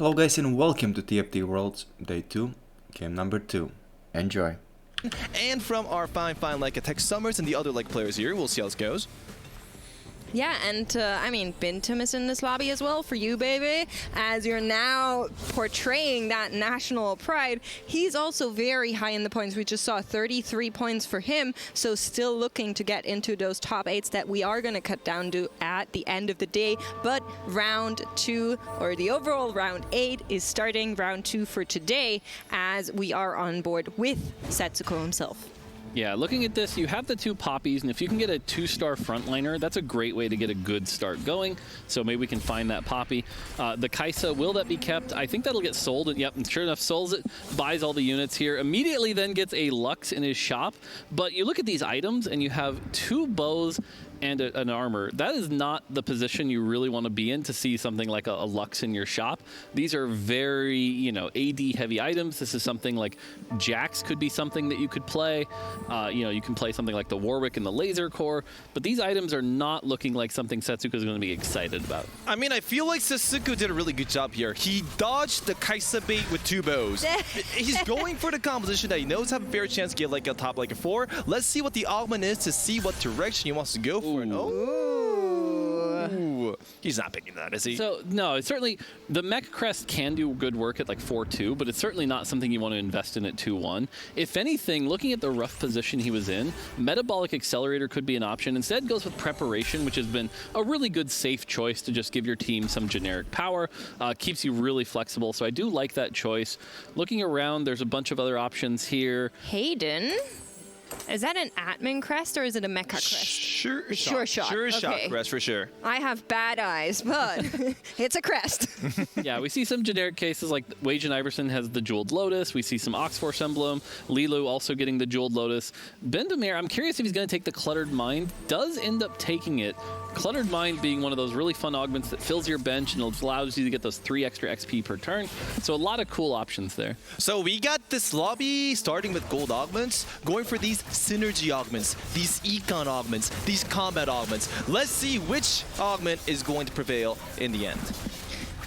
Hello guys and welcome to TFT Worlds Day 2, game number 2. Enjoy. And from our fine like Tech Summers and the other like players here, we'll see how this goes. Yeah, and I mean, Bintum is in this lobby as well for you, baby. As you're now portraying that national pride, he's also very high in the points. We just saw 33 points for him, so still looking to get into those top 8s that we are going to cut down to at the end of the day. But round 2, or the overall round 8, is starting round 2 for today, as we are on board with Setsuko himself. Yeah, looking at this, you have the 2 poppies, and if you can get a 2-star frontliner, that's a great way to get a good start going. So maybe we can find that poppy. The Kaisa, will that be kept? I think that'll get sold. And yep, and sure enough, sells it, buys all the units here, immediately then gets a Lux in his shop. But you look at these items, and you have 2 bows and an armor. That is not the position you really want to be in to see something like a Lux in your shop. These are very, AD heavy items. This is something like Jax could be something that you could play. You can play something like the Warwick and the Laser Core, but these items are not looking like something Setsuko is going to be excited about. I mean, I feel like Setsuko did a really good job here. He dodged the Kaisa bait with 2 bows. He's going for the composition that he knows have a fair chance to get like a top like a 4. Let's see what the augment is to see what direction he wants to go for. Ooh. He's not picking that, is he? So, no, it's certainly, the Mech Crest can do good work at like 4-2, but it's certainly not something you want to invest in at 2-1. If anything, looking at the rough position he was in, Metabolic Accelerator could be an option. Instead, goes with Preparation, which has been a really good safe choice to just give your team some generic power. Keeps you really flexible, so I do like that choice. Looking around, there's a bunch of other options here. Hayden? Is that an admin crest or is it a mecha crest? Sure shot. Sure shot Okay. crest for sure. I have bad eyes, but it's a crest. Yeah, we see some generic cases like Wajan Iverson has the Jeweled Lotus. We see some Oxforce emblem. Lilu also getting the Jeweled Lotus. Bendomir, I'm curious if he's going to take the Cluttered Mind. Does end up taking it. Cluttered Mind being one of those really fun augments that fills your bench and allows you to get those 3 extra XP per turn. So a lot of cool options there. So we got this lobby starting with gold augments, going for these synergy augments, these econ augments, these combat augments. Let's see which augment is going to prevail in the end.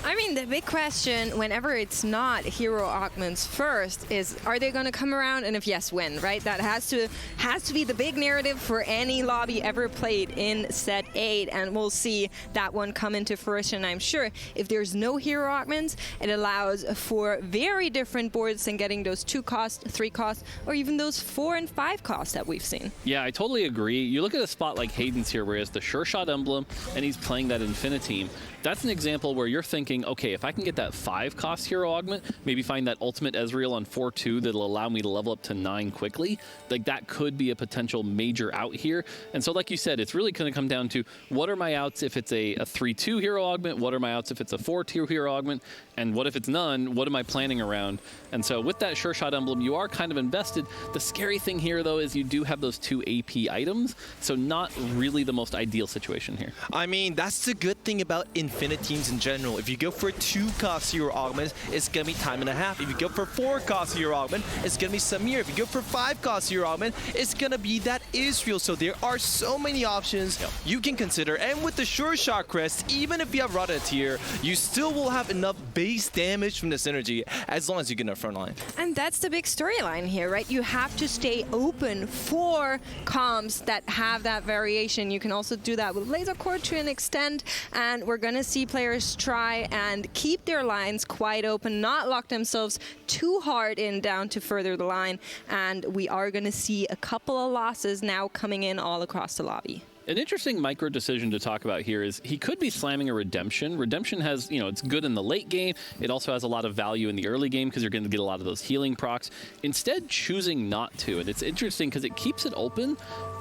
I mean, the big question, whenever it's not hero augments first, is are they going to come around, and if yes, when, right? That has to be the big narrative for any lobby ever played in set 8, and we'll see that one come into fruition, I'm sure. If there's no hero augments, it allows for very different boards than getting those 2 cost, 3 cost, or even those 4 and 5 costs that we've seen. Yeah, I totally agree. You look at a spot like Hayden's here where he has the Sure Shot emblem, and he's playing that Infiniteam. That's an example where you're thinking, okay, if I can get that 5 cost hero augment, maybe find that ultimate Ezreal on 4-2 that'll allow me to level up to 9 quickly, like that could be a potential major out here. And so like you said, it's really going to come down to what are my outs if it's a 3-2 hero augment, what are my outs if it's a 4-2 hero augment, and what if it's none, what am I planning around? And so with that Sure Shot emblem, you are kind of invested. The scary thing here though is you do have those 2 AP items, so not really the most ideal situation here. I mean, that's the good thing about Infiniteams in general. If you go for 2 cost hero augment, it's gonna be time and a half. If you go for 4 cost hero augment, it's gonna be Samir. If you go for 5 cost hero augment, it's gonna be that Israel. So there are so many options you can consider. And with the Sure Shot crest, even if you have Rada tier, you still will have enough base damage from this energy as long as you get enough front line. And that's the big storyline here, right? You have to stay open for comms that have that variation. You can also do that with Laser Core to an extent, and we're gonna see players try and keep their lines quite open, not lock themselves too hard in down to further the line, and we are gonna see a couple of losses now coming in all across the lobby. An interesting micro decision to talk about here is he could be slamming a Redemption. Redemption has, it's good in the late game. It also has a lot of value in the early game because you're going to get a lot of those healing procs. Instead, choosing not to. And it's interesting because it keeps it open,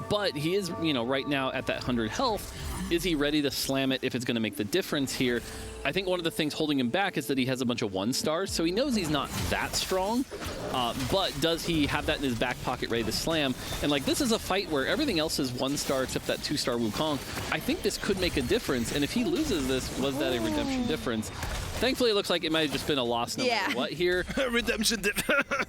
but he is, right now at that 100 health. Is he ready to slam it if it's going to make the difference here? I think one of the things holding him back is that he has a bunch of 1-stars, so he knows he's not that strong, but does he have that in his back pocket ready to slam? And like, this is a fight where everything else is 1-star except that 2-star Wukong. I think this could make a difference, and if he loses this, was that a redemption difference? Thankfully, it looks like it might have just been a loss no matter what here. Redemption dip.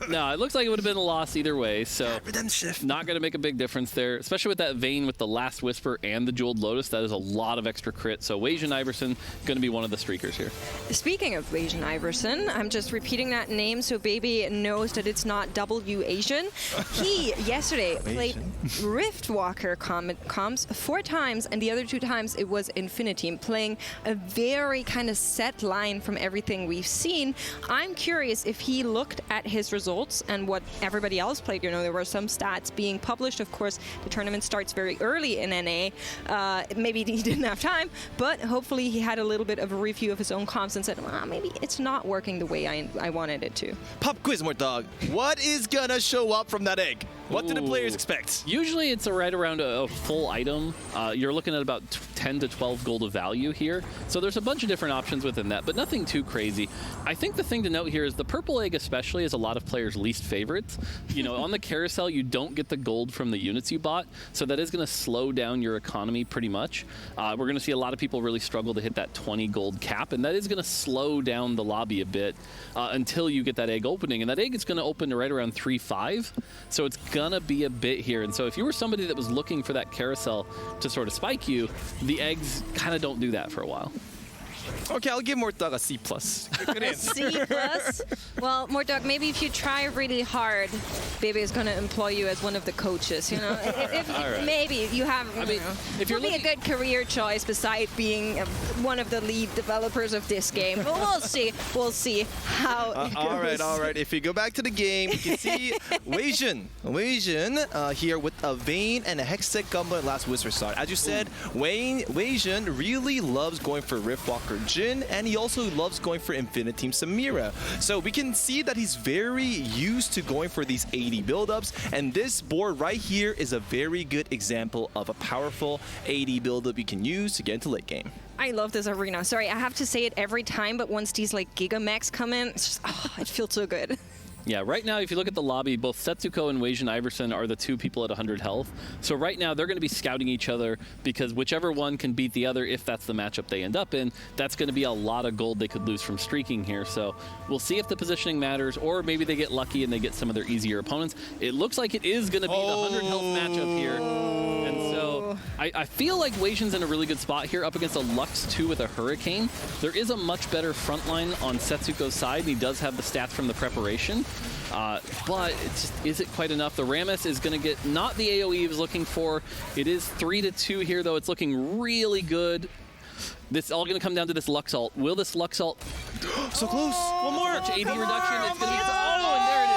No, it looks like it would have been a loss either way, so Redemption. not going to make a big difference there, especially with that Vayne with the Last Whisper and the Jeweled Lotus. That is a lot of extra crit, so Weijin Iverson going to be one of the streakers here. Speaking of Asian Iverson, I'm just repeating that name so baby knows that it's not W Asian. He yesterday played Riftwalker comms 4 times, and the other 2 times it was Infinity, playing a very kind of set line from everything we've seen. I'm curious if he looked at his results and what everybody else played. You know, there were some stats being published. Of course, the tournament starts very early in NA. Maybe he didn't have time, but hopefully he had a little bit of a review of his own comps and said, well, maybe it's not working the way I wanted it to. Pop quiz, more dog. What is gonna show up from that egg? What do the players expect? Usually it's right around a full item. You're looking at about 10 to 12 gold of value here. So there's a bunch of different options within that, but nothing too crazy. I think the thing to note here is the purple egg especially is a lot of players' least favorites. You know, on the carousel, you don't get the gold from the units you bought, so that is going to slow down your economy pretty much. We're going to see a lot of people really struggle to hit that 20 gold cap, and that is going to slow down the lobby a bit until you get that egg opening. And that egg is going to open to right around 3-5, so it's gonna be a bit here. And so if you were somebody that was looking for that carousel to sort of spike you, the eggs kind of don't do that for a while. Okay, I'll give Mortdog a C+. Good answer. C+. Well, Mortdog, maybe if you try really hard, Baby is going to employ you as one of the coaches. You know, if maybe you have. If you're be a good career choice beside being one of the lead developers of this game. But we'll see. We'll see how. It goes. All right. If we go back to the game, you can see Weijin here with a Vayne and a Hextech Gumbler Last Whisper start. As you said, Weijin really loves going for Riftwalker Jhin, and he also loves going for Infinite Team Samira. So we can see that he's very used to going for these 80 buildups, and this board right here is a very good example of a powerful 80 buildup you can use to get into late game. I love this arena. Sorry, I have to say it every time, but once these like Gigamax come in, it's just, it feels so good. Yeah, right now, if you look at the lobby, both Setsuko and Weijin Iverson are the 2 people at 100 health. So right now, they're going to be scouting each other because whichever one can beat the other, if that's the matchup they end up in, that's going to be a lot of gold they could lose from streaking here. So we'll see if the positioning matters, or maybe they get lucky and they get some of their easier opponents. It looks like it is going to be the 100 health matchup here. And so I feel like Weijin's in a really good spot here up against a Lux 2 with a Hurricane. There is a much better front line on Setsuko's side, and he does have the stats from the preparation. But it just isn't quite enough. The Rammus is going to get not the AoE he was looking for. It is 3-2 here, though. It's looking really good. This is all going to come down to this Lux ult. Will this Lux ult... So close. One more. AD reduction. It's going to be... Oh, and there it is.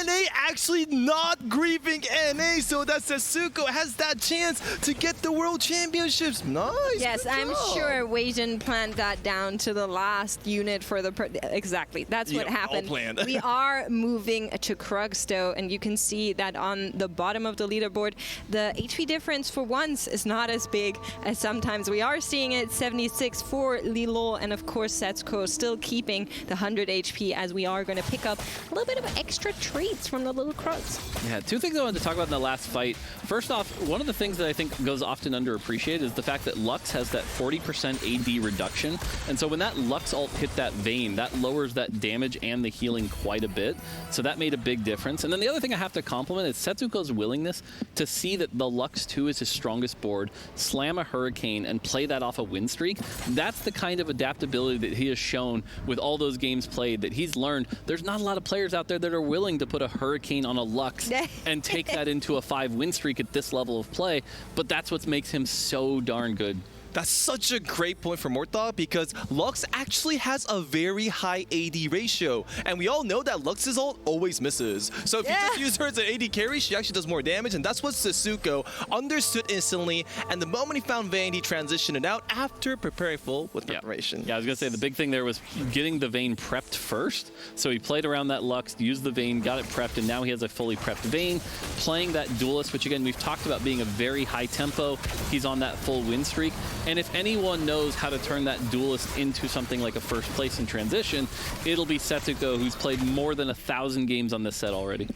NA actually not grieving NA, so that Setsuko has that chance to get the World Championships. Nice. Yes, I'm sure Weijin planned that down to the last unit for the... Exactly, that's what happened. All planned. We are moving to Krugs, though, and you can see that on the bottom of the leaderboard, the HP difference for once is not as big as sometimes we are seeing it. 76 for Lilo, and of course Setsuko still keeping the 100 HP, as we are going to pick up a little bit of extra treats from the little Krugs. Yeah, 2 things I wanted to talk about in the last fight. First off, one of the things that I think goes often underappreciated is the fact that Lux has that 40% AD reduction. And so when that Lux ult hit that Vayne, that lowers that damage and the healing quite a bit. So that made a big difference. And then the other thing I have to compliment is Setsuko's willingness to see that the Lux 2 is his strongest board, slam a Hurricane, and play that off a win streak. That's the kind of adaptability that he has shown with all those games played, that he's learned there's not a lot of players out there that are willing to put a Hurricane on a Lux and take that into a 5-win streak at this level of play, but that's what makes him so darn good. That's such a great point for Mortdog, because Lux actually has a very high AD ratio, and we all know that Lux's ult always misses. So if you just use her as an AD carry, she actually does more damage, and that's what Setsuko understood instantly, and the moment he found Vayne, he transitioned it out after preparing full with preparation. Yeah, I was going to say the big thing there was getting the Vayne prepped first. So he played around that Lux, used the Vayne, got it prepped, and now he has a fully prepped Vayne, playing that Duelist, which again, we've talked about being a very high tempo. He's on that full win streak. And if anyone knows how to turn that Duelist into something like a first place in transition, it'll be Setsuko, who's played more than 1,000 games on this set already.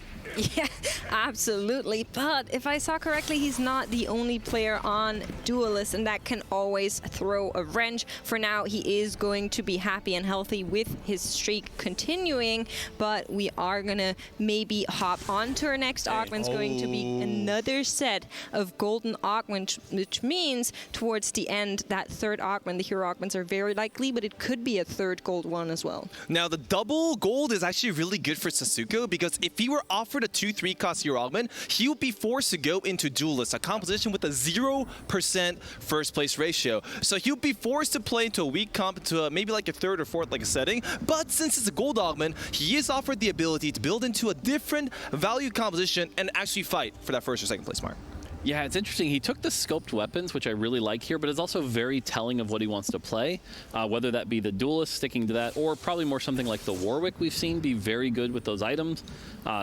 Yeah, Absolutely, but if I saw correctly, he's not the only player on Duelist, and that can always throw a wrench. For now, he is going to be happy and healthy with his streak continuing, but we are gonna maybe hop on to our next augment. It's going to be another set of golden augment, which means towards the end, that third augment, the hero augments are very likely, but it could be a third gold one as well. Now, the double gold is actually really good for Sasuke, because if he were offered a 2-3 cost hero augment, he would be forced to go into Duelist, a composition with a 0% first place ratio. So he would be forced to play into a weak comp, to maybe like a third or fourth like a setting. But since it's a gold augment, he is offered the ability to build into a different value composition and actually fight for that first or second place mark. Yeah, it's interesting. He took the scoped weapons, which I really like here, but it's also very telling of what he wants to play, whether that be the Duelist, sticking to that, or probably more something like the Warwick we've seen be very good with those items.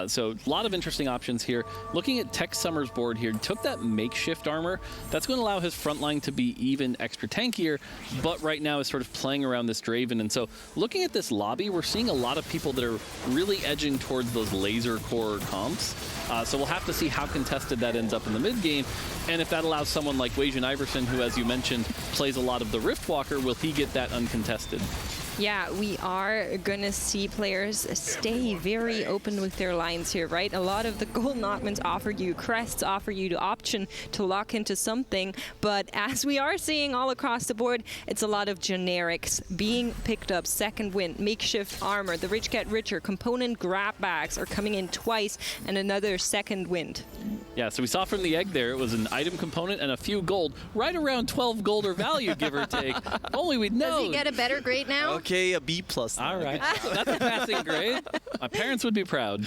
So a lot of interesting options here. Looking at Tech Summer's board here, took that makeshift armor. That's going to allow his front line to be even extra tankier, but right now is sort of playing around this Draven. And so looking at this lobby, we're seeing a lot of people that are really edging towards those laser core comps. So we'll have to see how contested that ends up in the mid game, and if that allows someone like Wajan Iverson, who, as you mentioned, plays a lot of the Riftwalker, will he get that uncontested? Yeah, we are going to see players stay very open with their lines here, right? A lot of the golden augments offer you crests, offer you the option to lock into something, but as we are seeing all across the board, it's a lot of generics being picked up. Second wind, makeshift armor, the rich get richer, component grab bags are coming in twice, and another second wind. Yeah, so we saw from the egg there, it was an item component and a few gold, right around 12 gold or value, give or take. Only we'd know. Does he get a better grade now? Okay, a B+. All right, that's a passing grade. My parents would be proud.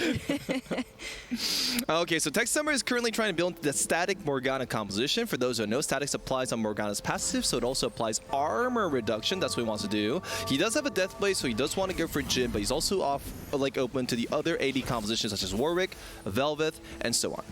Okay, so Tech Summer is currently trying to build the static Morgana composition. For those who know, static applies on Morgana's passive, so it also applies armor reduction. That's what he wants to do. He does have a death blade, so he does want to go for Jin, but he's also open to the other AD compositions such as Warwick, Velvet, and so on.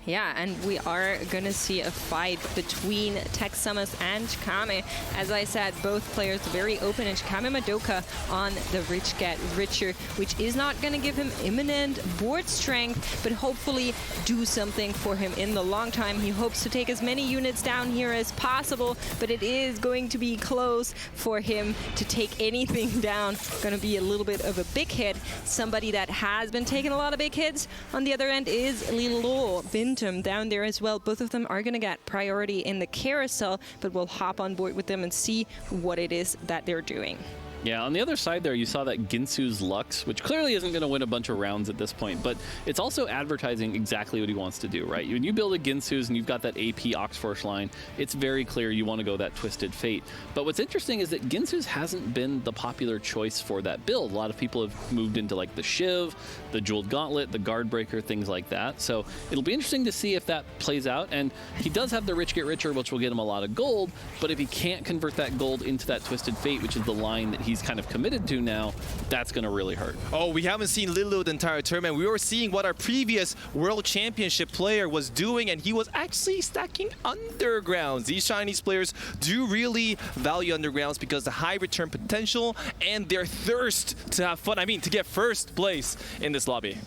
Yeah, and we are going to see a fight between Tech Summers and Chikame. As I said, both players very open, and Chikame Madoka on the Rich Get Richer, which is not going to give him imminent board strength, but hopefully do something for him in the long time. He hopes to take as many units down here as possible, but it is going to be close for him to take anything down. Going to be a little bit of a big hit. Somebody that has been taking a lot of big hits on the other end is Lilo Bintum down there as well. Both of them are going to get priority in the carousel, but we'll hop on board with them and see what it is that they're doing. Yeah, on the other side there, you saw that Ginsu's Lux, which clearly isn't going to win a bunch of rounds at this point, but it's also advertising exactly what he wants to do, right? When you build a Ginsu's and you've got that AP Oxforce line, it's very clear you want to go that Twisted Fate. But what's interesting is that Ginsu's hasn't been the popular choice for that build. A lot of people have moved into like the Shiv, the Jeweled Gauntlet, the Guard Breaker, things like that. So it'll be interesting to see if that plays out. And he does have the Rich Get Richer, which will get him a lot of gold, but if he can't convert that gold into that Twisted Fate, which is the line that he's kind of committed to now, that's going to really hurt. Oh, we haven't seen Lilo the entire tournament. We were seeing what our previous World Championship player was doing, and he was actually stacking undergrounds. These Chinese players do really value undergrounds because the high return potential and their thirst to have fun. I mean, to get first place in this lobby.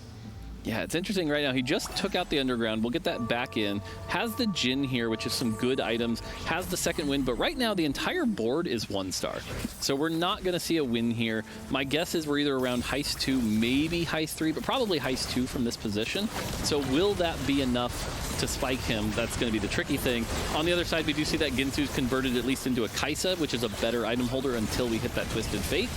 Yeah, it's interesting right now. He just took out the underground. We'll get that back in. Has the Jin here, which is some good items. Has the second win, but right now the entire board is 1 star. So we're not going to see a win here. My guess is we're either around Heist 2, maybe Heist 3, but probably Heist 2 from this position. So will that be enough to spike him? That's going to be the tricky thing. On the other side, we do see that Ginsu's converted at least into a Kaisa, which is a better item holder until we hit that Twisted Fate.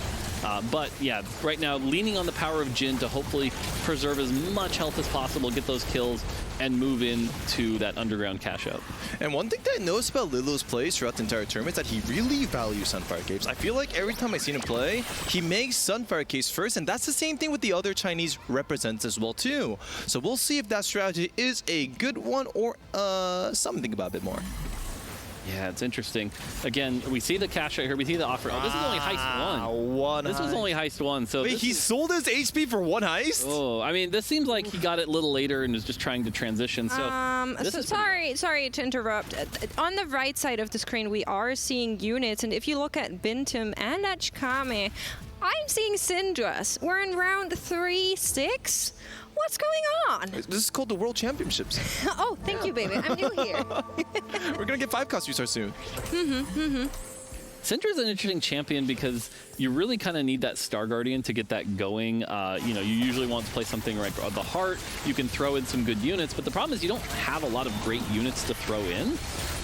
But yeah, right now leaning on the power of Jin to hopefully preserve as much health as possible, get those kills, and move into that underground cash out. And one thing that I noticed about Lilo's plays throughout the entire tournament is that he really values Sunfire Caves. I feel like every time I've seen him play, he makes Sunfire Caves first, and that's the same thing with the other Chinese represents as well too. So we'll see if that strategy is a good one or something to think about a bit more. Yeah, it's interesting. Again, we see the cash out here. We see the offer. Oh, this is only Heist 1. This was only Heist 1. So wait, he sold his HP for 1 Heist? Oh, I mean, this seems like he got it a little later and is just trying to transition. So, sorry to interrupt. On the right side of the screen, we are seeing units, and if you look at Bintum and at Chikame, I'm seeing Syndra's. We're in round 3-6. What's going on? This is called the World Championships. Oh, thank you, baby. I'm new here. We're gonna get 5-cost restart soon. Syndra's an interesting champion because you really kind of need that Star Guardian to get that going. You know, you usually want to play something like the Heart. You can throw in some good units, but the problem is you don't have a lot of great units to throw in.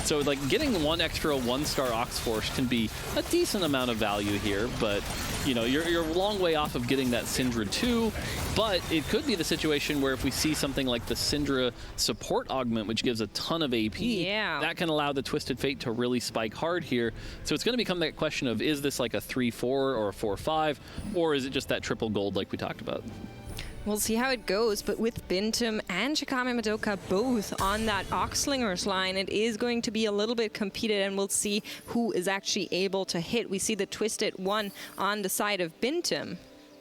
So, like, getting one extra 1-star Ox Force can be a decent amount of value here, but, you know, you're a long way off of getting that Syndra 2, but it could be the situation where if we see something like the Syndra support augment, which gives a ton of AP, that can allow the Twisted Fate to really spike hard here. So it's going to become that question of, is this like a 3-4 or a 4-5, or is it just that triple gold like we talked about? We'll see how it goes, but with Bintum and Shikame Madoka both on that Oxlingers line, it is going to be a little bit competed, and we'll see who is actually able to hit. We see the Twisted one on the side of Bintum.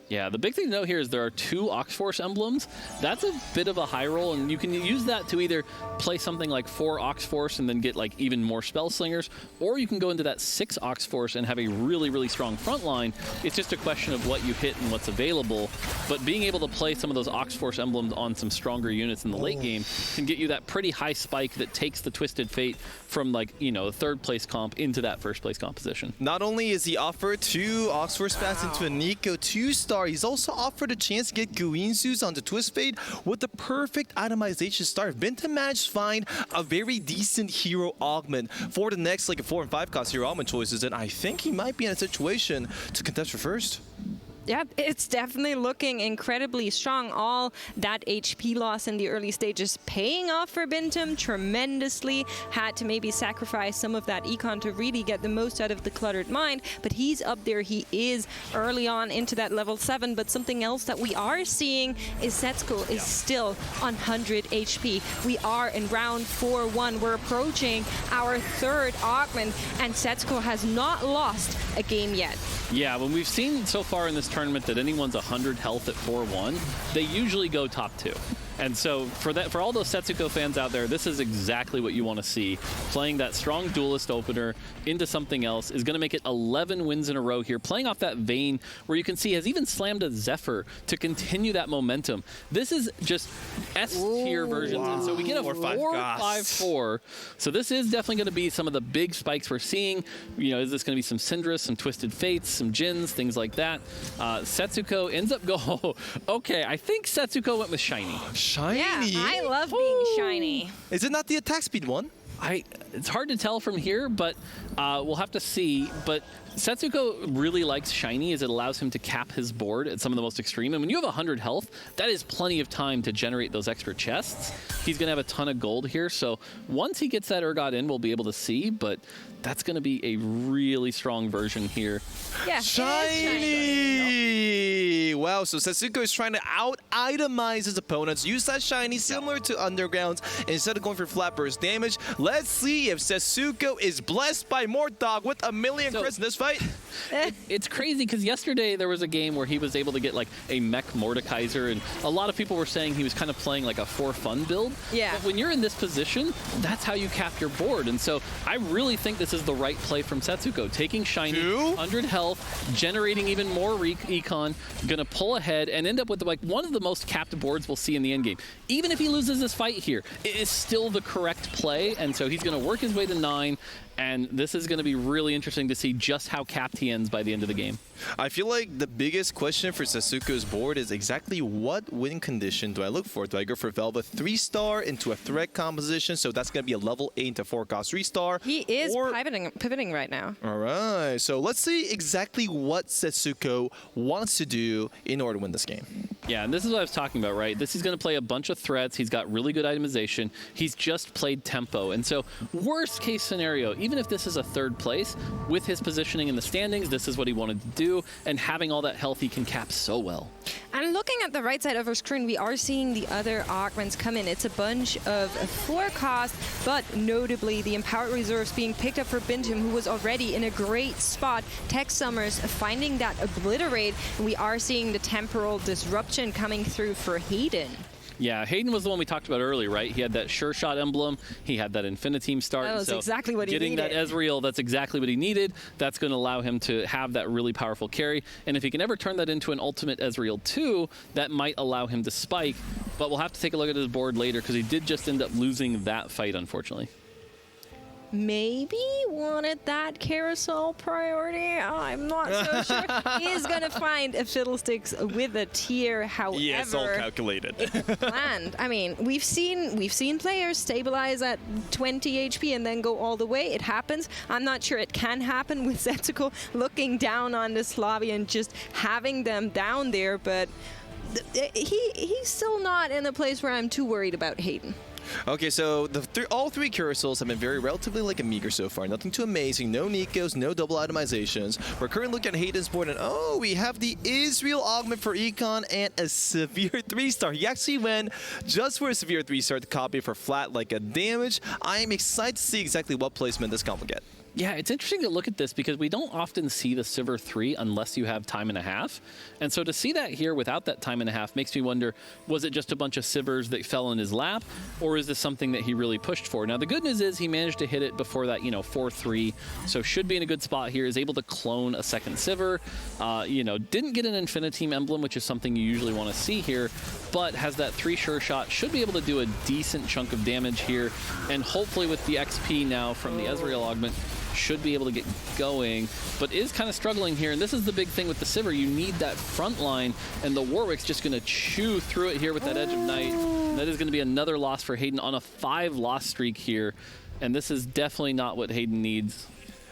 Yeah, the big thing to note here is there are 2 Ox Force emblems. That's a bit of a high roll, and you can use that to either play something like 4 Ox Force and then get like even more Spell Slingers, or you can go into that 6 Ox Force and have a really, really strong front line. It's just a question of what you hit and what's available, but being able to play some of those Ox Force emblems on some stronger units in the late game can get you that pretty high spike that takes the Twisted Fate from, like, you know, a 3rd place comp into that 1st place composition. Not only is he offered 2 Ox Force spats into a Nico 2-star, he's also offered a chance to get Guinzus onto Twist Fate with the perfect itemization start. Bintum managed to find a very decent hero augment for the next like 4 and 5 cost hero augment choices, and I think he might be in a situation to contest for first. Yeah, it's definitely looking incredibly strong. All that HP loss in the early stages paying off for Bintum tremendously. Had to maybe sacrifice some of that econ to really get the most out of the Cluttered Mind, but he's up there. He is early on into that level 7, but something else that we are seeing is Setsuko is still on 100 HP. We are in round 4-1. We're approaching our 3rd augment, and Setsuko has not lost a game yet. Yeah, when we've seen so far in this tournament that anyone's 100 health at 4-1, they usually go top 2. And so for all those Setsuko fans out there, this is exactly what you want to see. Playing that strong duelist opener into something else is going to make it 11 wins in a row here. Playing off that vein where you can see has even slammed a Zephyr to continue that momentum. This is just S-tier versions. Wow. And so we get a 4-5-4. So this is definitely going to be some of the big spikes we're seeing. You know, is this going to be some Syndra, some Twisted Fates, some Jins, things like that. Setsuko ends up okay, I think Setsuko went with Shiny. Shiny? Yeah, I love being shiny. Is it not the attack speed one? It's hard to tell from here, but we'll have to see. But Setsuko really likes Shiny as it allows him to cap his board at some of the most extreme. And when you have 100 health, that is plenty of time to generate those extra chests. He's going to have a ton of gold here. So once he gets that Urgot in, we'll be able to see. But that's going to be a really strong version here. Yeah, Shiny! Wow, so Setsuko is trying to out-itemize his opponents. Use that Shiny similar to Undergrounds instead of going for flat burst damage. Let's see if Setsuko is blessed by Mortdog with a million crits in this fight. It's crazy because yesterday there was a game where he was able to get like a mech Mordekaiser, and a lot of people were saying he was kind of playing like a for fun build. Yeah. But when you're in this position, that's how you cap your board. And so I really think this is the right play from Setsuko. Taking Shiny, 100 health, generating even more econ, gonna pull ahead and end up with like one of the most capped boards we'll see in the end game. Even if he loses this fight here, it is still the correct play, and so he's gonna work his way to 9. And this is going to be really interesting to see just how capped he ends by the end of the game. I feel like the biggest question for Setsuko's board is exactly what win condition do I look for? Do I go for Velvet 3-star into a threat composition? So that's going to be a level 8 into 4-cost 3-star. He is pivoting right now. All right. So let's see exactly what Setsuko wants to do in order to win this game. Yeah, and this is what I was talking about, right? This is going to play a bunch of threats. He's got really good itemization. He's just played tempo. And so worst case scenario, even if this is a 3rd place, with his positioning in the standings, this is what he wanted to do, and having all that health, he can cap so well. And looking at the right side of our screen, we are seeing the other augments come in. It's a bunch of 4-cost, but notably the Empowered Reserves being picked up for Bintum, who was already in a great spot. Tech Summers finding that Obliterate, and we are seeing the Temporal Disruption coming through for Hayden. Yeah, Hayden was the one we talked about earlier, right? He had that sure shot emblem. He had that Infiniteam start. That was exactly what he needed. Getting that Ezreal, that's exactly what he needed. That's going to allow him to have that really powerful carry. And if he can ever turn that into an ultimate Ezreal 2, that might allow him to spike. But we'll have to take a look at his board later because he did just end up losing that fight, unfortunately. Maybe wanted that carousel priority. I'm not so sure. He is going to find a Fiddlesticks with a tier, however. Yes, all calculated. Planned. I mean, we've seen players stabilize at 20 HP and then go all the way. It happens. I'm not sure it can happen with Zetsuko looking down on this lobby and just having them down there, but he's still not in a place where I'm too worried about Hayden. Okay, so all three carousels have been relatively meager so far. Nothing too amazing. No Nikos, no double itemizations. We're currently looking at Hayden's board, and we have the Israel augment for Econ and a severe 3-star. He actually went just for a severe 3-star to copy for flat like a damage. I am excited to see exactly what placement this comp will get. Yeah, it's interesting to look at this because we don't often see the Sivir 3 unless you have time and a half. And so to see that here without that time and a half makes me wonder, was it just a bunch of Sivers that fell in his lap, or is this something that he really pushed for? Now, the good news is he managed to hit it before that, 4-3, so should be in a good spot here, is able to clone a second Sivir. Didn't get an Infiniteam emblem, which is something you usually want to see here, but has that 3 sure shot, should be able to do a decent chunk of damage here, and hopefully with the XP now from the Ezreal augment, should be able to get going, but is kind of struggling here. And this is the big thing with the Sivir. You need that front line, and the Warwick's just going to chew through it here with that Edge of Night. That is going to be another loss for Hayden on a 5-loss streak here, and this is definitely not what Hayden needs.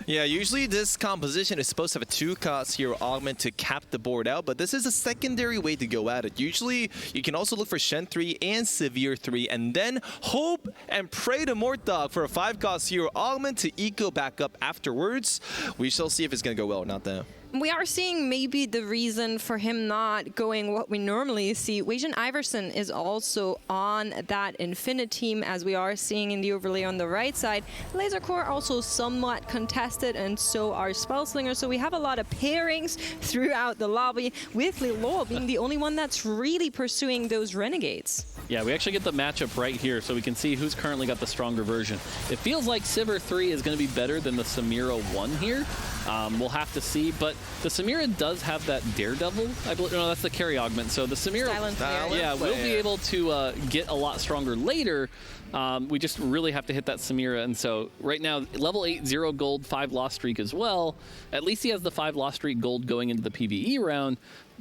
Yeah, usually this composition is supposed to have a 2-cost hero augment to cap the board out, but this is a secondary way to go at it. Usually, you can also look for Shen 3 and Severe 3, and then hope and pray to Mortdog for a 5-cost hero augment to eco back up afterwards. We shall see if it's going to go well or not, though. We are seeing maybe the reason for him not going what we normally see. Weijian Iverson is also on that Infiniteam, as we are seeing in the overlay on the right side. Laser Core also somewhat contested, and so are Spellslingers. So we have a lot of pairings throughout the lobby, with Lilo being the only one that's really pursuing those Renegades. Yeah, we actually get the matchup right here, so we can see who's currently got the stronger version. It feels like Sivir 3 is going to be better than the Samira 1 here. We'll have to see, but the Samira does have that Daredevil, I believe. No, that's the carry augment. So the Samira, will be able to get a lot stronger later. We just really have to hit that Samira, and so right now, level 8, 0 gold, 5-loss streak as well. At least he has the 5-loss streak gold going into the PvE round,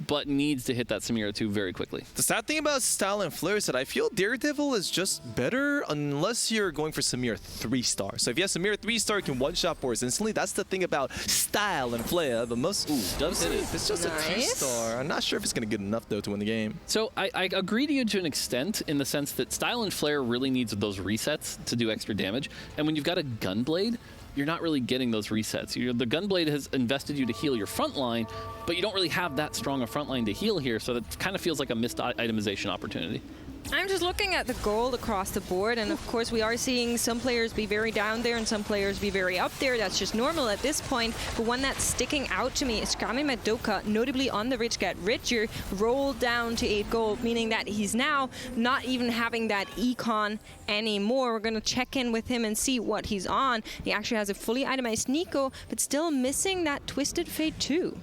but needs to hit that Samira 2 very quickly. The sad thing about Style and Flare is that I feel Daredevil is just better unless you're going for Samira 3-star. So if you have Samira 3-star, you can one-shot boards instantly. That's the thing about Style and Flare. But most does hit it. It's just a 2-star. I'm not sure if it's going to get enough, though, to win the game. So I agree to you to an extent in the sense that Style and Flare really needs those resets to do extra damage. And when you've got a Gunblade, you're not really getting those resets. The Gunblade has invested you to heal your front line, but you don't really have that strong a front line to heal here, so that kind of feels like a missed itemization opportunity. I'm just looking at the gold across the board, and of course we are seeing some players be very down there and some players be very up there. That's just normal at this point, but one that's sticking out to me is Kami Madoka, notably on the Rich Get Richer, rolled down to 8 gold, meaning that he's now not even having that econ anymore. We're going to check in with him and see what he's on. He actually has a fully itemized Nico, but still missing that Twisted Fate 2.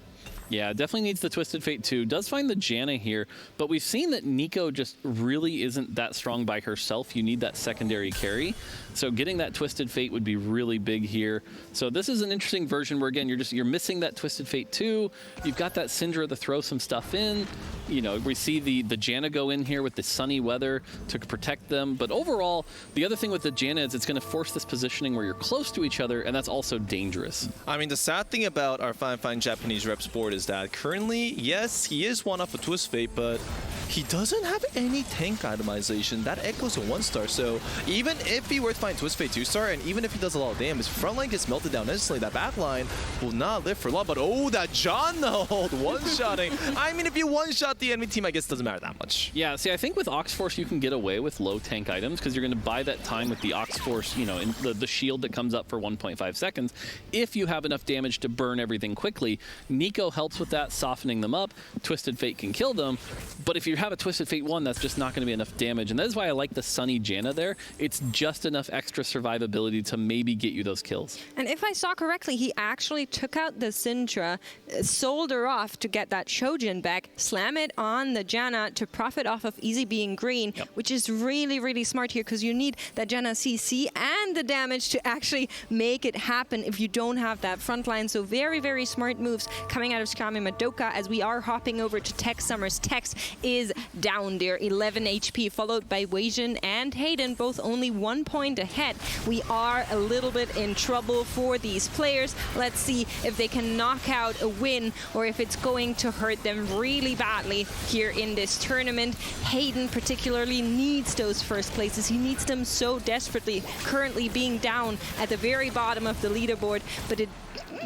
Yeah, definitely needs the Twisted Fate 2. Does find the Janna here, but we've seen that Nico just really isn't that strong by herself. You need that secondary carry. So getting that Twisted Fate would be really big here. So this is an interesting version where, again, you're missing that Twisted Fate 2. You've got that Syndra to throw some stuff in. We see the Janna go in here with the sunny weather to protect them. But overall, the other thing with the Janna is it's going to force this positioning where you're close to each other, and that's also dangerous. I mean, the sad thing about our fine Japanese reps board is that currently, yes, he is one off a Twist Fate, but he doesn't have any tank itemization. That echoes a 1-star, so even if he were to find Twist Fate 2-star, and even if he does a lot of damage, front line gets melted down instantly. That back line will not live for long, but that John hold one-shotting. I mean, if you one-shot the enemy team, I guess it doesn't matter that much. Yeah, see, I think with Ox Force, you can get away with low tank items because you're going to buy that time with the Ox Force, in the shield that comes up for 1.5 seconds. If you have enough damage to burn everything quickly, Nico helps with that, softening them up. Twisted Fate can kill them, but if you you have a Twisted Fate 1, that's just not going to be enough damage. And that is why I like the Sunny Janna there. It's just enough extra survivability to maybe get you those kills. And if I saw correctly, he actually took out the Syndra, sold her off to get that Shojin back, slam it on the Janna to profit off of Easy being green, which is really, really smart here because you need that Janna CC and the damage to actually make it happen if you don't have that front line. So very, very smart moves coming out of Skami Madoka as we are hopping over to Tex Summers. Tex is down there, 11 HP, followed by Weijin and Hayden, both only 1 point ahead. We are a little bit in trouble for these players. Let's see if they can knock out a win or if it's going to hurt them really badly here in this tournament. Hayden particularly needs those first places. He needs them so desperately, currently being down at the very bottom of the leaderboard, but it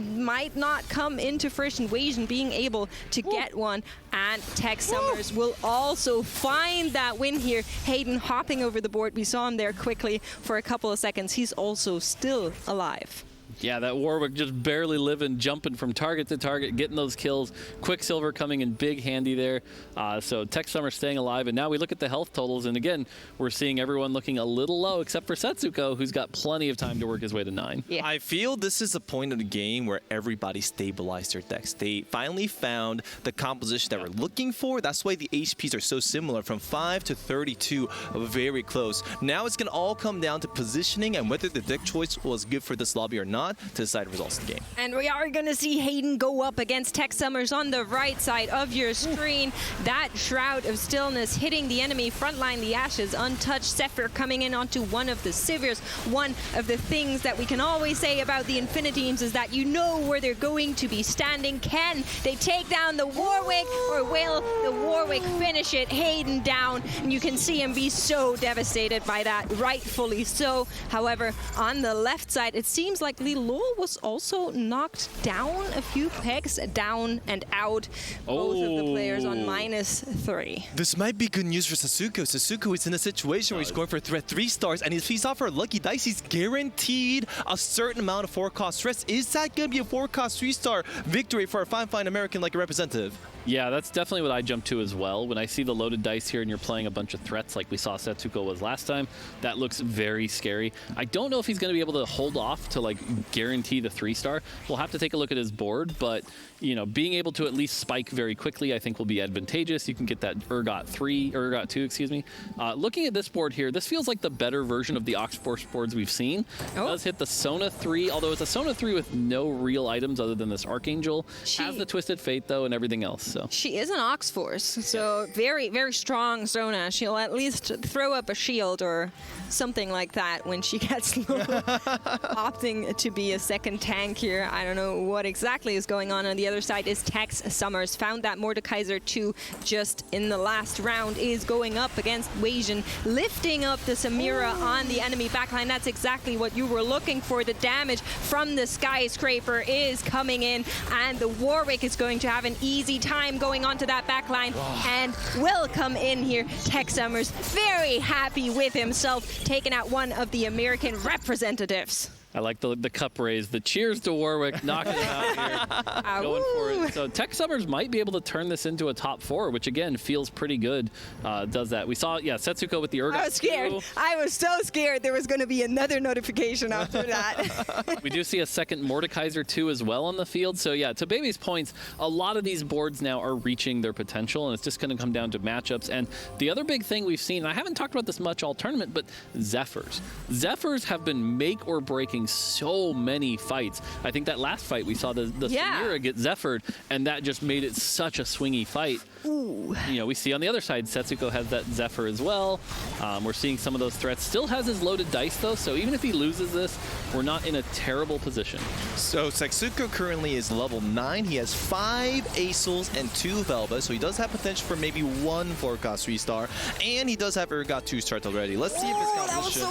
might not come into fruition. Weijin being able to get one, and Tex Summers will also find that win here. Hayden hopping over the board. We saw him there quickly for a couple of seconds. He's also still alive. Yeah, that Warwick just barely living, jumping from target to target, getting those kills. Quicksilver coming in big handy there. So Tex Summer staying alive. And now we look at the health totals. And again, we're seeing everyone looking a little low, except for Setsuko, who's got plenty of time to work his way to 9. Yeah. I feel this is a point of the game where everybody stabilized their decks. They finally found the composition that we're looking for. That's why the HPs are so similar, from 5 to 32, very close. Now it's going to all come down to positioning and whether the deck choice was good for this lobby or not to decide results of the game. And we are going to see Hayden go up against Tex Summers on the right side of your screen. That Shroud of Stillness hitting the enemy frontline, the Ashes untouched. Zephyr coming in onto one of the Sivers. One of the things that we can always say about the Infinity Teams is that you know where they're going to be standing. Can they take down the Warwick, or will the Warwick finish it? Hayden down, and you can see him be so devastated by that, rightfully so. However, on the left side, it seems like Lilo was also knocked down a few pegs, down and out. Both of the players on -3. This might be good news for Sasuko. Sasuko is in a situation where he's going for threat 3 stars, and if he's off for lucky dice, he's guaranteed a certain amount of 4-cost threats. Is that going to be a 4-cost 3-star victory for a fine American like a representative? Yeah, that's definitely what I jump to as well. When I see the loaded dice here and you're playing a bunch of threats like we saw Setsuko was last time, that looks very scary. I don't know if he's going to be able to hold off to like guarantee the 3-star. We'll have to take a look at his board, but you know, being able to at least spike very quickly I think will be advantageous. You can get that Urgot 2, excuse me. Looking at this board here, this feels like the better version of the Oxforce boards we've seen. It does hit the Sona 3, although it's a Sona 3 with no real items other than this Archangel. Has the Twisted Fate though and everything else. So she is an Oxforce, so very, very strong Sona. She'll at least throw up a shield or something like that when she gets low. Opting to be a second tank here. I don't know what exactly is going on. On the other side is Tex Summers. Found that Mordekaiser 2 just in the last round. Is going up against Weijin, lifting up the Samira on the enemy backline. That's exactly what you were looking for. The damage from the Skyscraper is coming in, and the Warwick is going to have an easy time going onto that backline and will come in here. Tex Summers very happy with himself, taking out one of the American representatives. I like the cup raise, the cheers to Warwick, knocking him out here, going for it. So Tex Summers might be able to turn this into a top 4, which again feels pretty good. Does that? We saw, Setsuko with the Urgot. I was scared. I was so scared there was going to be another notification after that. We do see a second Mordekaiser 2 as well on the field. So yeah, to Baby's points, a lot of these boards now are reaching their potential, and it's just going to come down to matchups. And the other big thing we've seen, and I haven't talked about this much all tournament, but Zephyrs. Zephyrs have been make or breaking so many fights. I think that last fight we saw the Samira get Zephyred, and that just made it such a swingy fight. Ooh. You know, we see on the other side, Setsuko has that Zephyr as well. We're seeing some of those threats. Still has his loaded dice though, so even if he loses this, we're not in a terrible position. So Setsuko currently is level 9. He has 5 Acels and 2 Velva, so he does have potential for maybe 1 4-cost 3-star, and he does have Urgot 2 stars already. Let's see if his composition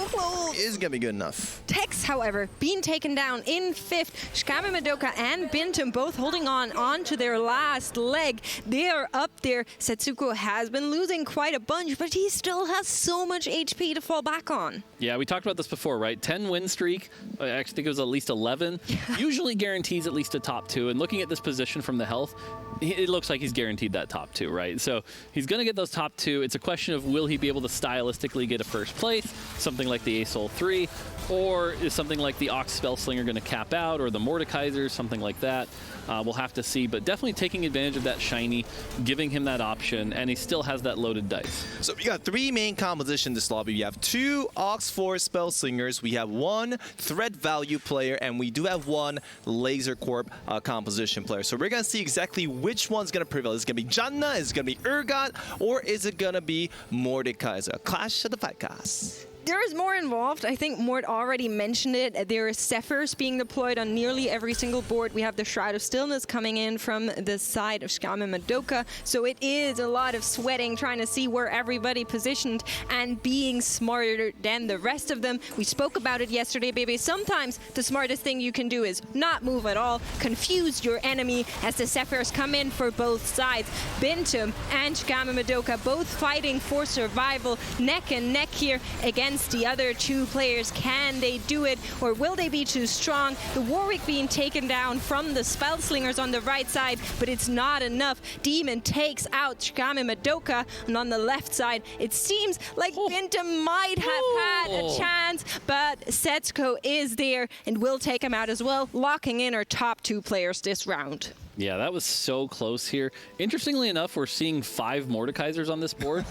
is going to be good enough. Tex, however, however, being taken down in 5th. Shkami Madoka and Bintum both holding on to their last leg. They are up there. Setsuko has been losing quite a bunch, but he still has so much HP to fall back on. Yeah, we talked about this before, right? 10 win streak. I actually think it was at least 11. Usually guarantees at least a top 2. And looking at this position from the health, it looks like he's guaranteed that top 2, right? So he's going to get those top 2. It's a question of will he be able to stylistically get a first place, something like the Ace Soul 3, or is something like the Ox Spellslinger going to cap out, or the Mordekaiser, something like that. We'll have to see, but definitely taking advantage of that shiny, giving him that option, and he still has that loaded dice. So we got 3 main composition in this lobby. We have 2 Ox Force Spellslingers, we have 1 Threat Value player, and we do have 1 Laser Corp composition player. So we're going to see exactly which one's going to prevail. Is it going to be Janna, is it going to be Urgot, or is it going to be Mordekaiser? Clash of the Five Casts. There is more involved. I think Mort already mentioned it. There are Zephyrs being deployed on nearly every single board. We have the Shroud of Stillness coming in from the side of Shkami Madoka. So it is a lot of sweating, trying to see where everybody positioned and being smarter than the rest of them. We spoke about it yesterday, baby. Sometimes the smartest thing you can do is not move at all, confuse your enemy as the Zephyrs come in for both sides. Bintum and Shkami Madoka both fighting for survival, neck and neck here against the other 2 players. Can they do it, or will they be too strong? The Warwick being taken down from the Spellslingers on the right side, but it's not enough. Demon takes out Shkami Madoka, and on the left side, it seems like Bintum might have had a chance, but Setsuko is there and will take him out as well, locking in our top 2 players this round. Yeah, that was so close here. Interestingly enough, we're seeing 5 Mordekaisers on this board.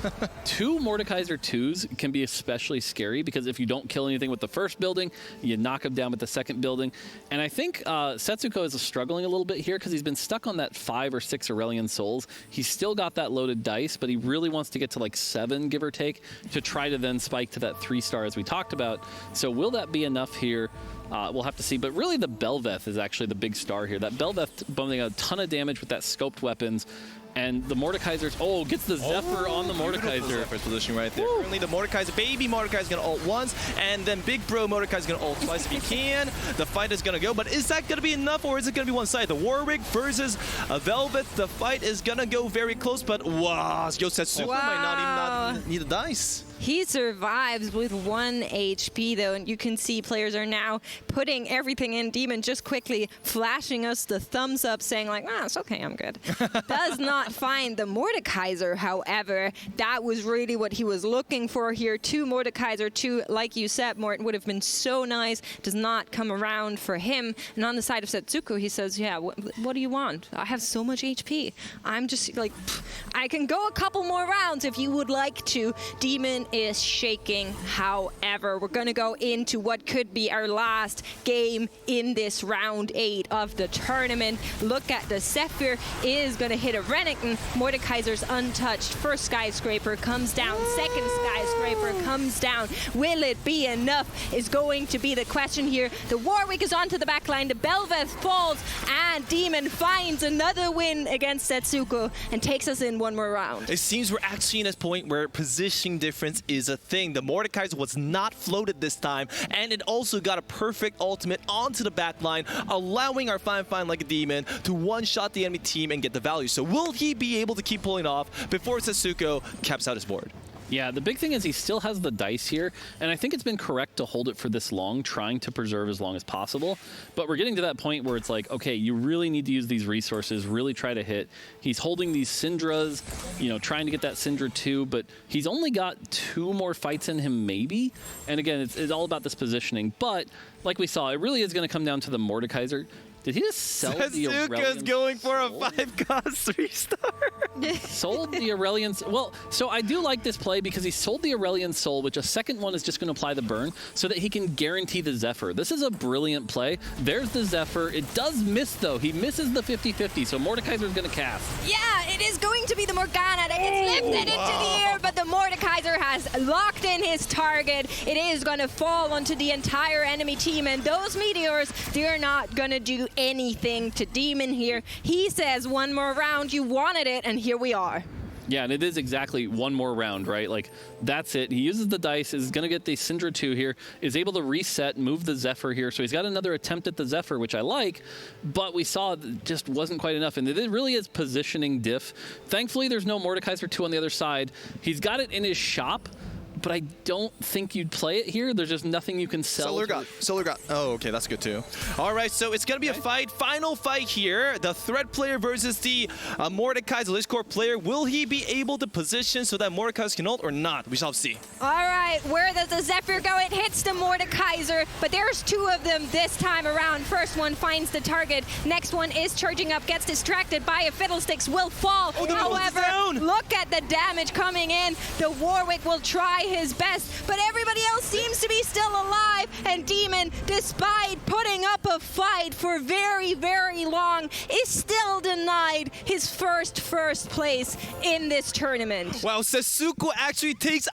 2 Mordekaiser 2s can be especially scary because if you don't kill anything with the first building, you knock him down with the second building. And I think Setsuko is struggling a little bit here because he's been stuck on that 5 or 6 Aurelian Souls. He's still got that loaded dice, but he really wants to get to like 7, give or take, to try to then spike to that 3-star as we talked about. So will that be enough here? We'll have to see, but really the Belveth is actually the big star here. That Belveth bumping a ton of damage with that scoped weapons, and the Mordekaiser's, gets the Zephyr on the Mordekaiser. Zephyr's position right there. Currently the Mordekaiser, baby Mordekaiser is going to ult once, and then big bro Mordekaiser is going to ult twice if he can. The fight is going to go, but is that going to be enough, or is it going to be one side? The Warwick versus Velvet, the fight is going to go very close, but wow, Setsuko might not even need the dice. He survives with 1 HP though, and you can see players are now putting everything in. Demon just quickly flashing us the thumbs up, saying like, it's okay, I'm good. Does not find the Mordekaiser, however. That was really what he was looking for here. 2 Mordekaiser, 2, like you said, Morton, would have been so nice. Does not come around for him. And on the side of Setsuko, he says, yeah, what do you want? I have so much HP. I'm just like, I can go a couple more rounds if you would like to. Demon is shaking. However, we're going to go into what could be our last game in this round 8 of the tournament. Look at the Zephyr is going to hit a Renekton. Mordekaiser's untouched. First Skyscraper comes down. Second Skyscraper comes down. Will it be enough is going to be the question here. The Warwick is onto the backline. The Belveth falls, and Demon finds another win against Setsuko and takes us in 1 more round. It seems we're actually in a point where positioning difference is a thing. The Mordekaiser was not floated this time, and it also got a perfect ultimate onto the backline, allowing our fine like a demon to one-shot the enemy team and get the value. So will he be able to keep pulling off before Setsuko caps out his board? Yeah, the big thing is he still has the dice here, and I think it's been correct to hold it for this long, trying to preserve as long as possible. But we're getting to that point where it's like, okay, you really need to use these resources, really try to hit. He's holding these Syndras, trying to get that Syndra 2, but he's only got 2 more fights in him, maybe. And again, it's all about this positioning. But like we saw, it really is going to come down to the Mordekaiser. Did he just sell the Aurelian Setsuko's going for a Soul? 5-cost 3-star. Sold the Aurelian... Well, so I do like this play because he sold the Aurelian Soul, which a second one is just going to apply the burn so that he can guarantee the Zephyr. This is a brilliant play. There's the Zephyr. It does miss, though. He misses the 50-50, so Mordekaiser's going to cast. Yeah, it is going to be the Morgana that gets lifted into the air, but the Mordekaiser has locked in his target. It is going to fall onto the entire enemy team, and those meteors, they're not going to do anything to Demon here. He says 1 more round, you wanted it, and here we are. Yeah, and it is exactly one more round, right? Like, that's it. He uses the dice, is going to get the Syndra 2 here, is able to reset, move the Zephyr here. So he's got another attempt at the Zephyr, which I like, but we saw it just wasn't quite enough. And it really is positioning diff. Thankfully, there's no Mordekaiser 2 on the other side. He's got it in his shop, but I don't think you'd play it here. There's just nothing you can sell. Solar got. Oh, okay, that's good too. All right, so it's gonna be a fight, final fight here. The Threat player versus the Mordekaiser Lich Core player. Will he be able to position so that Mordekaiser can ult or not? We shall see. All right, where does the Zephyr go? It hits the Mordekaiser, but there's two of them this time around. First one finds the target. Next one is charging up, gets distracted by a Fiddlesticks, will fall. Oh, the However, down. look at the damage coming in. The Warwick will try his best, but everybody else seems to be still alive, and Demon, despite putting up a fight for very, very long, is still denied his first place in this tournament. Wow, Sasuke actually takes